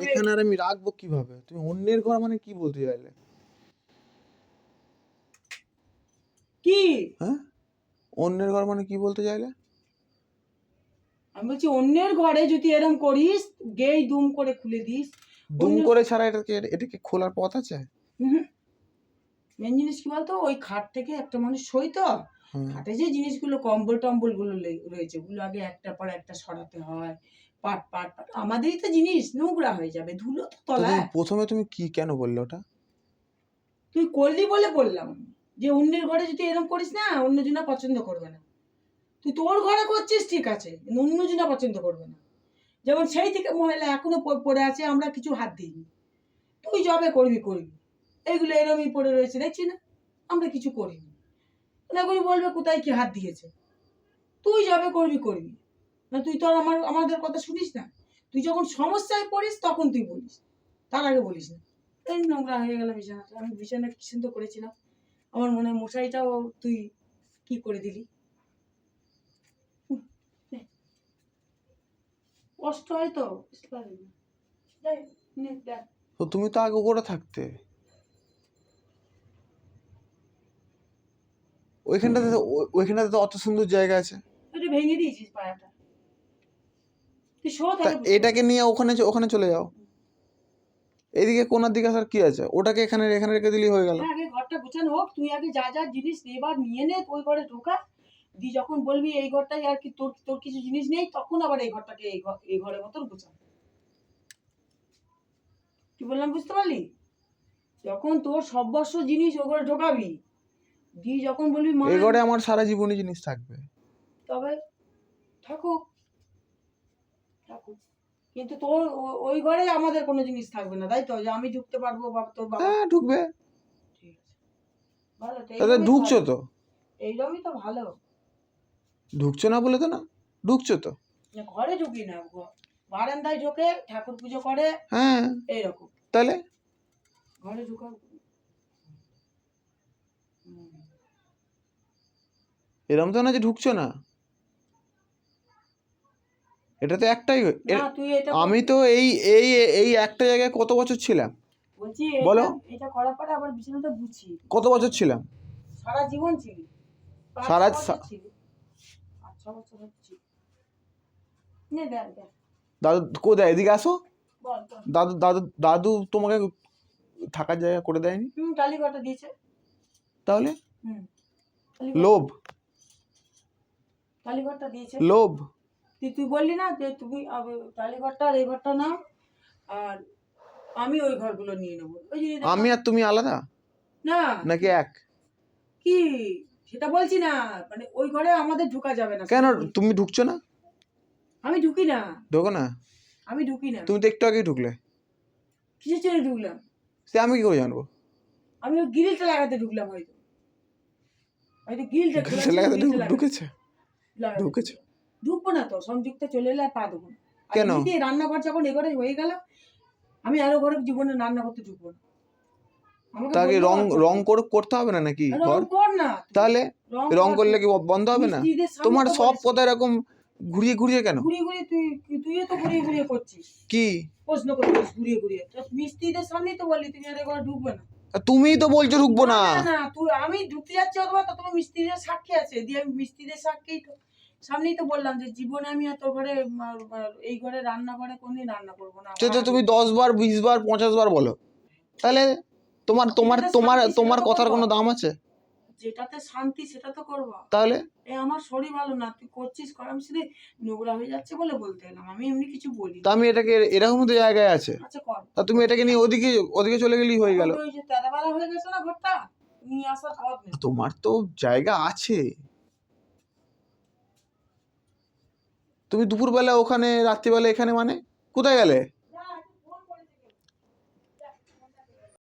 এখানে আর আমি রাখবো কিভাবে? তুমি অন্যের ঘর মানে কি বলতে চাইলে? কি হ্যাঁ, অন্যের ঘর মানে কি বলতে চাইলে? আমি বলছি অন্যের ঘরে যদি এরকম করিস, গেই দুম করে খুলে দিস। দুম করে ছাড়া এটাকে খোলার পথ আছে? মেন জিনিস কি বলতো, ওই খাট থেকে একটা মানুষ শোয় তো, খাটে যে জিনিসগুলো কম্বল টম্বল গুলো রয়েছে, ওগুলো আগে একটা পর একটা সরাতে হয়, পাট পাট পাট। আমাদেরই তো জিনিস নোংরা হয়ে যাবে, ধুলো তো তলায়। প্রথমে তুমি কি কেন বললে ওটা? তুই করলি বলে বললাম যে অন্যের ঘরে যদি এরকম করিস না, অন্যজনা পছন্দ করবে না। তুই তোর ঘরে করছিস ঠিক আছে, অন্যজনা পছন্দ করবে না। যেমন সেই থেকে মহিলা এখনো পড়ে আছে, আমরা কিছু হাত দিইনি। তুই যবে করবি করবি, এইগুলো এরমই পড়ে রয়েছে দেখছি না, আমরা কিছু করিনি। ওনাগুলি বলবে কোথায় কি হাত দিয়েছে। তুই যবে করবি করবি না, তুই তো আর আমাদের কথা শুনিস না। তুই যখন সমস্যায় পড়িস তখন তুই বলিস, তার আগে বলিস না। এই নোংরা হয়ে গেল বিছানাটা। আমি বিছানা কি সুন্দর করেছিলাম, আমার মনে হয় মশারিটাও তুই কি করে দিলি। কষ্ট হয় তো, বুঝতে পারবি না। দেখ, তো তুমি তো আগে করে থাকতে ওইখানটাতে তো অত সুন্দর জায়গা আছে। তুই ভেঙে দিয়েছিস পায়াটা। তুই শো তা তাহলে এটাকে নিয়ে ওখানে চলে যাও। এদিকে কোনার দিকে আসার কি আছে? ওটাকে এখানে রেখে দিলেই হয়ে গেল। আগে ঘরটা গুছানো হোক, তুই আগে যা যা জিনিস এবার নিয়ে নে, ওই ঘরে ঢোকা দি। যখন বলবি এই ঘরটাই আর কি তোর তোর কিছু জিনিস নেই, তখন আবার এই ঘরটাকে এই ঘরের মতন গুছা। কি বললাম বুঝতে পারলি? যখন তোর সর্বস্ব জিনিস ও ঘরে ঢোকাবি, দি যখন বলবি মা এই ঘরে আমার সারা জীবনী জিনিস থাকবে, তবে থাকুক থাকুক, কিন্তু তোর ওই ঘরে আমাদের কোনো জিনিস থাকবে না, তাই তো? যে আমি ঢুকতে পারবো বা তোর বাবা? হ্যাঁ ঢুকবে। ঠিক আছে, ভালো তো, তাহলে ঢুকছো তো? এইরকমই তো ভালো। ঢুকছো না বলে তো না, ঢুকছো তো। ঘরে ঢুকি না, বারান্দায় ঢোকে, ঠাকুর পুজো করে, হ্যাঁ এইরকম। তাহলে ঘরে ঢুকা এরকম তো না যে ঢুকছো না। এটা তো একটাই। আমি তো এই এই এই একটা জায়গায় কত বছর ছিলাম বলছি? বলো। এটা করার পরে আবার বিছানাটা গুছিয়ে কত বছর ছিলাম? সারা জীবন ছিলি, সারা 5-6 বছর ছিলি, 5-6 বছর হচ্ছে। নে দেখ দেখ, দাদু কোথায়? এদিকে আসো। বল দাদু তোমাকে থাকার জায়গা করে দেয়নি? টালিঘরটা দিয়েছে। তাহলে লোভ, টালিঘরটা দিয়েছে, লোভ। তুই বললি না যে তুমি টালিঘরটা আর এই ঘরটা নাও, আর আমি ওই ঘরগুলো নিয়ে নেবো। আমি আর তুমি আলাদা না নাকি এক? কি সেটা বলছি না, মানে ওই ঘরে আমাদের ঢোকা যাবে না। কেন তুমি ঢুকছো না? আমি ঢুকি না। ঢোকো না? আমি ঢুকি না। তুমি তো একটু আগেই ঢুকলে। কিসের জন্য ঢুকলাম? সে আমি কি করে জানবো? আমি ওই গ্রিলটা লাগাতে ঢুকলাম, হয়তো গ্রিলটা লাগাতে ঢুকেছে। ঢুকবো না তো, সংযুক্ত চলে এলে আর পা দেবো না। কেন? রান্নাঘর যখন এ ঘরে হয়ে গেল, আমি আরো ঘরে জীবনে রান্না করতে ঢুকবো না। তাকে রং করতে হবে না নাকি? রং কর না, তাহলে রং করলে কি বন্ধ হবে না? তোমার সব কথা এরকম ঘুরিয়ে ঘুরিয়ে কেন? ঘুরিয়ে তুইও তো ঘুরিয়ে করছিস। কি প্রশ্ন করছিস ঘুরিয়ে? মিস্ত্রিদের সামনেই তো বললি তুমি আর ঘরে ঢুকবে না। তুমিই তো বলছো ঢুকবো না। না তুই, আমি ঢুকতে যাচ্ছি অথবা তোমার মিস্ত্রিদের সাক্ষী আছে, দিয়ে আমি মিস্ত্রিদের সাক্ষী সামনেই তো বললাম যে জীবনে আমি আর তোর ঘরে এই ঘরে রান্না করে কোনদিন রান্না করবো না। তুমি 10 বার 20 বার 50 বার বলো, তাহলে তোমার কথার কোনো দাম আছে? যেটাতে শান্তি সেটা তো করবো। তাহলে আমার শরীর ভালো না, তুই করছিস কর, আমি শুধু নোংরা হয়ে যাচ্ছে বলে বলতে এলাম, আমি এমনি কিছু বলি। তা আমি এটাকে এরকম তো জায়গায় আছে, আচ্ছা কর। তা তুমি এটাকে নিয়ে ওদিকে চলে গেলেই হয়ে গেল। ওই যে তেরাবেলা হয়ে গেছে না ঘরটা, নিয়ে আসার পথ নেই। তোমার তো জায়গা আছে, তুমি দুপুরবেলা ওখানে রাত্রিবেলা এখানে, মানে কোথায় গেলে?